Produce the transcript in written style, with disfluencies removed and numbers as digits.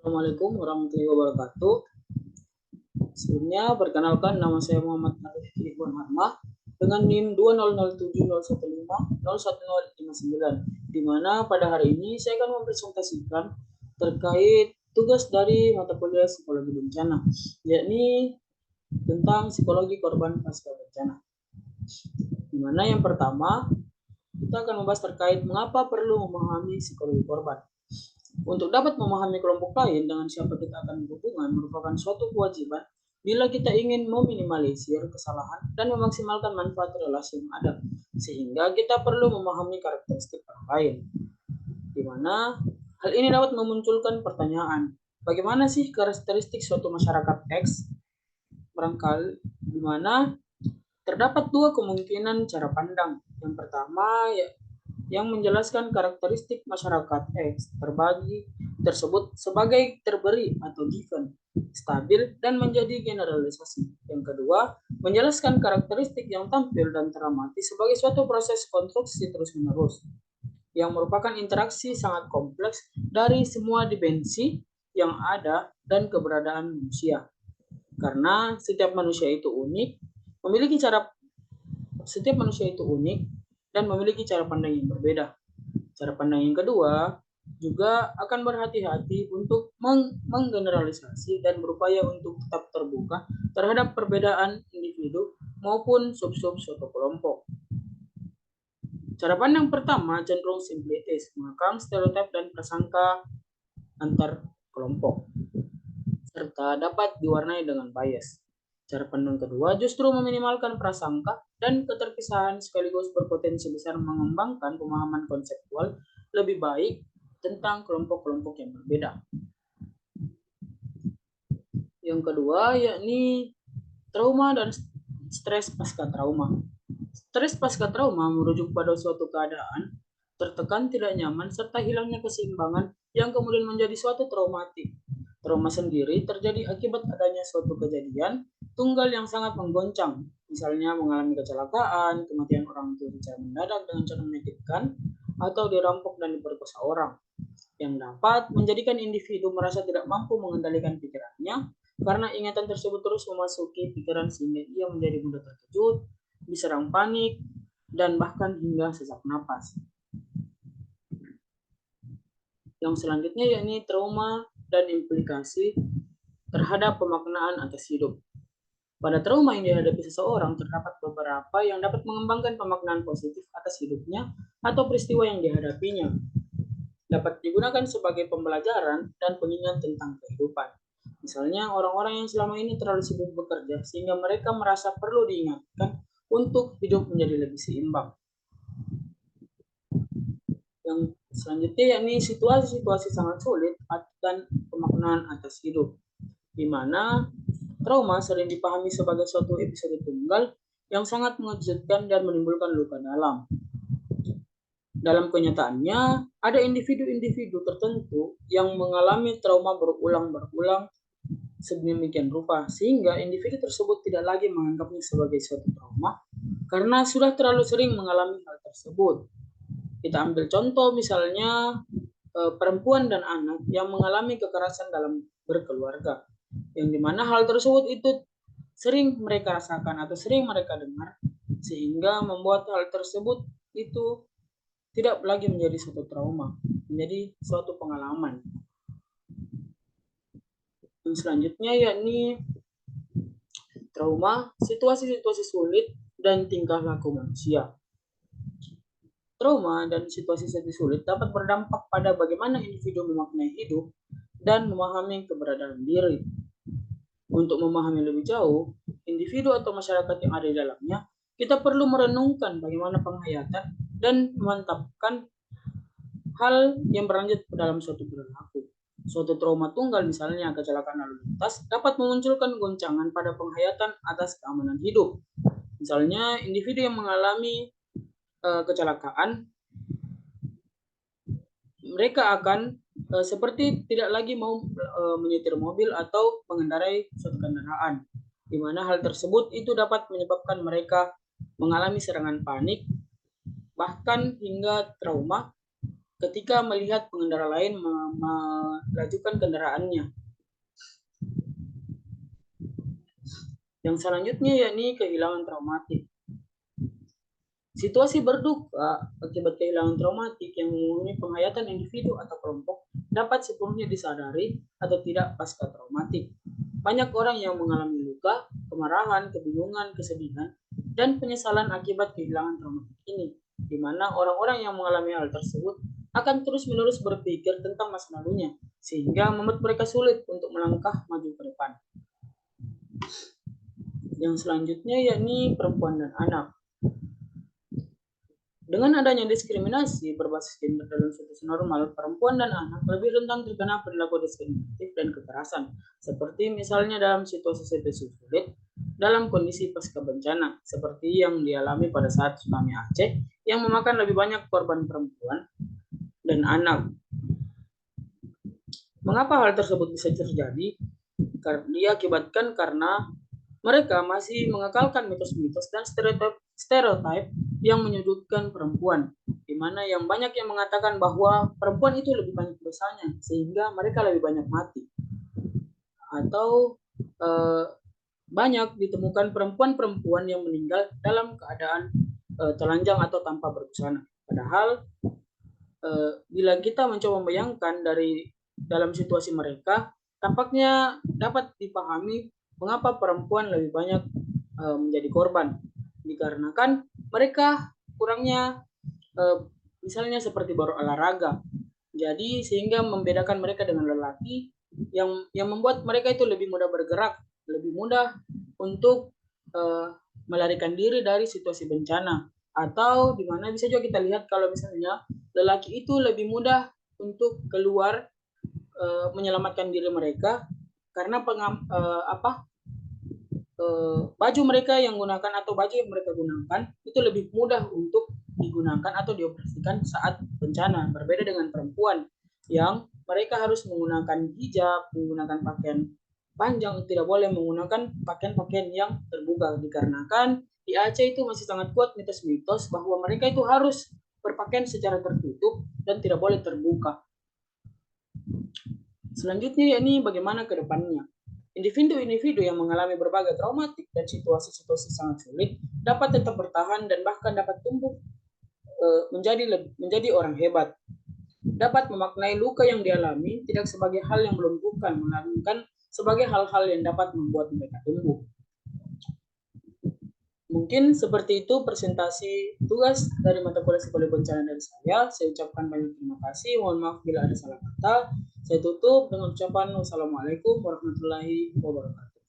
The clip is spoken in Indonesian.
Assalamualaikum warahmatullahi wabarakatuh. Sebelumnya, perkenalkan nama saya Muhammad Arif Ikhwan Harmah dengan NIM 2007015011059, di mana pada hari ini saya akan mempresentasikan terkait tugas dari mata kuliah psikologi bencana, yakni tentang psikologi korban pasca bencana. Di mana yang pertama, kita akan membahas terkait mengapa perlu memahami psikologi korban. Untuk dapat memahami kelompok lain dengan siapa kita akan berhubungan merupakan suatu kewajiban bila kita ingin meminimalisir kesalahan dan memaksimalkan manfaat relasi yang ada, sehingga kita perlu memahami karakteristik orang lain. Di mana hal ini dapat memunculkan pertanyaan, bagaimana sih karakteristik suatu masyarakat X? Barangkali di mana terdapat dua kemungkinan cara pandang. Yang pertama, yang menjelaskan karakteristik masyarakat X terbagi tersebut sebagai terberi atau given, stabil, dan menjadi generalisasi. Yang kedua, menjelaskan karakteristik yang tampil dan teramati sebagai suatu proses konstruksi terus-menerus yang merupakan interaksi sangat kompleks dari semua dimensi yang ada dan keberadaan manusia. Karena setiap manusia itu unik, dan memiliki cara pandang yang berbeda. Cara pandang yang kedua juga akan berhati-hati untuk menggeneralisasi dan berupaya untuk tetap terbuka terhadap perbedaan individu maupun sub-sub suatu kelompok. Cara pandang pertama cenderung simplitis, mengekang stereotip dan prasangka antar kelompok, serta dapat diwarnai dengan bias. Cara pandang kedua justru meminimalkan prasangka dan keterpisahan sekaligus berpotensi besar mengembangkan pemahaman konseptual lebih baik tentang kelompok-kelompok yang berbeda. Yang kedua yakni trauma dan stres pasca trauma. Stres pasca trauma merujuk pada suatu keadaan tertekan, tidak nyaman, serta hilangnya keseimbangan yang kemudian menjadi suatu traumatik. Trauma sendiri terjadi akibat adanya suatu kejadian tunggal yang sangat menggoncang, misalnya mengalami kecelakaan, kematian orang tua secara mendadak dengan cara menyakitkan, atau dirampok dan diperkosa orang, yang dapat menjadikan individu merasa tidak mampu mengendalikan pikirannya karena ingatan tersebut terus memasuki pikiran sehingga ia menjadi mudah terkejut, diserang panik, dan bahkan hingga sesak napas. Yang selanjutnya yakni trauma dan implikasi terhadap pemaknaan atas hidup. Pada trauma yang dihadapi seseorang terdapat beberapa yang dapat mengembangkan pemaknaan positif atas hidupnya atau peristiwa yang dihadapinya. Dapat digunakan sebagai pembelajaran dan pengingat tentang kehidupan. Misalnya orang-orang yang selama ini terlalu sibuk bekerja sehingga mereka merasa perlu diingatkan untuk hidup menjadi lebih seimbang. Yang selanjutnya yakni situasi-situasi sangat sulit dan pemaknaan atas hidup, di mana trauma sering dipahami sebagai suatu episode tunggal yang sangat mengejutkan dan menimbulkan luka dalam. Dalam kenyataannya, ada individu-individu tertentu yang mengalami trauma berulang-ulang sedemikian rupa, sehingga individu tersebut tidak lagi menganggapnya sebagai suatu trauma karena sudah terlalu sering mengalami hal tersebut. Kita ambil contoh misalnya perempuan dan anak yang mengalami kekerasan dalam berkeluarga, yang dimana hal tersebut itu sering mereka rasakan atau sering mereka dengar, sehingga membuat hal tersebut itu tidak lagi menjadi suatu trauma, menjadi suatu pengalaman. Yang selanjutnya yakni trauma, situasi-situasi sulit, dan tingkah laku manusia. Trauma dan situasi-situasi sulit dapat berdampak pada bagaimana individu memaknai hidup dan memahami keberadaan diri. Untuk memahami lebih jauh individu atau masyarakat yang ada di dalamnya, kita perlu merenungkan bagaimana penghayatan dan memantapkan hal yang berlanjut dalam suatu perilaku. Suatu trauma tunggal, misalnya kecelakaan lalu lintas, dapat memunculkan goncangan pada penghayatan atas keamanan hidup. Misalnya individu yang mengalami kecelakaan, mereka akan seperti tidak lagi mau menyetir mobil atau mengendarai suatu kendaraan, di mana hal tersebut itu dapat menyebabkan mereka mengalami serangan panik, bahkan hingga trauma, ketika melihat pengendara lain melajukan kendaraannya. Yang selanjutnya yakni kehilangan traumatik. Situasi berduka akibat kehilangan traumatik yang menghubungi penghayatan individu atau kelompok dapat sepenuhnya disadari atau tidak pasca traumatik. Banyak orang yang mengalami luka, kemarahan, kebingungan, kesedihan, dan penyesalan akibat kehilangan traumatik ini, di mana orang-orang yang mengalami hal tersebut akan terus-menerus berpikir tentang masa lalunya, sehingga membuat mereka sulit untuk melangkah maju ke depan. Yang selanjutnya yakni perempuan dan anak. Dengan adanya diskriminasi berbasis gender dalam situasi normal, perempuan dan anak lebih rentan terkena perilaku diskriminatif dan kekerasan, seperti misalnya dalam situasi-situasi sulit dalam kondisi pasca bencana, seperti yang dialami pada saat tsunami Aceh, yang memakan lebih banyak korban perempuan dan anak. Mengapa hal tersebut bisa terjadi? Diakibatkan karena mereka masih mengekalkan mitos-mitos dan stereotip yang menyudutkan perempuan, di mana yang banyak yang mengatakan bahwa perempuan itu lebih banyak dosanya, sehingga mereka lebih banyak mati. Atau banyak ditemukan perempuan-perempuan yang meninggal dalam keadaan telanjang atau tanpa berbusana. Padahal bila kita mencoba membayangkan dari dalam situasi mereka, tampaknya dapat dipahami mengapa perempuan lebih banyak menjadi korban, dikarenakan mereka kurangnya misalnya seperti baru olahraga, jadi sehingga membedakan mereka dengan lelaki yang membuat mereka itu lebih mudah bergerak, lebih mudah untuk melarikan diri dari situasi bencana, atau di mana bisa juga kita lihat kalau misalnya lelaki itu lebih mudah untuk keluar menyelamatkan diri mereka karena baju mereka yang gunakan atau baju yang mereka gunakan itu lebih mudah untuk digunakan atau dioperasikan saat bencana, berbeda dengan perempuan yang mereka harus menggunakan hijab, menggunakan pakaian panjang, tidak boleh menggunakan pakaian-pakaian yang terbuka, dikarenakan di Aceh itu masih sangat kuat mitos-mitos bahwa mereka itu harus berpakaian secara tertutup dan tidak boleh terbuka. Selanjutnya yakni bagaimana ke depannya. Individu-individu yang mengalami berbagai traumatik dan situasi-situasi sangat sulit dapat tetap bertahan dan bahkan dapat tumbuh menjadi orang hebat. Dapat memaknai luka yang dialami tidak sebagai hal yang melumpuhkan, melainkan sebagai hal-hal yang dapat membuat mereka tumbuh. Mungkin seperti itu presentasi tugas dari mata kuliah psikologi bencana dari saya. Saya ucapkan banyak terima kasih. Mohon maaf bila ada salah kata. Saya tutup dengan ucapan wassalamualaikum warahmatullahi wabarakatuh.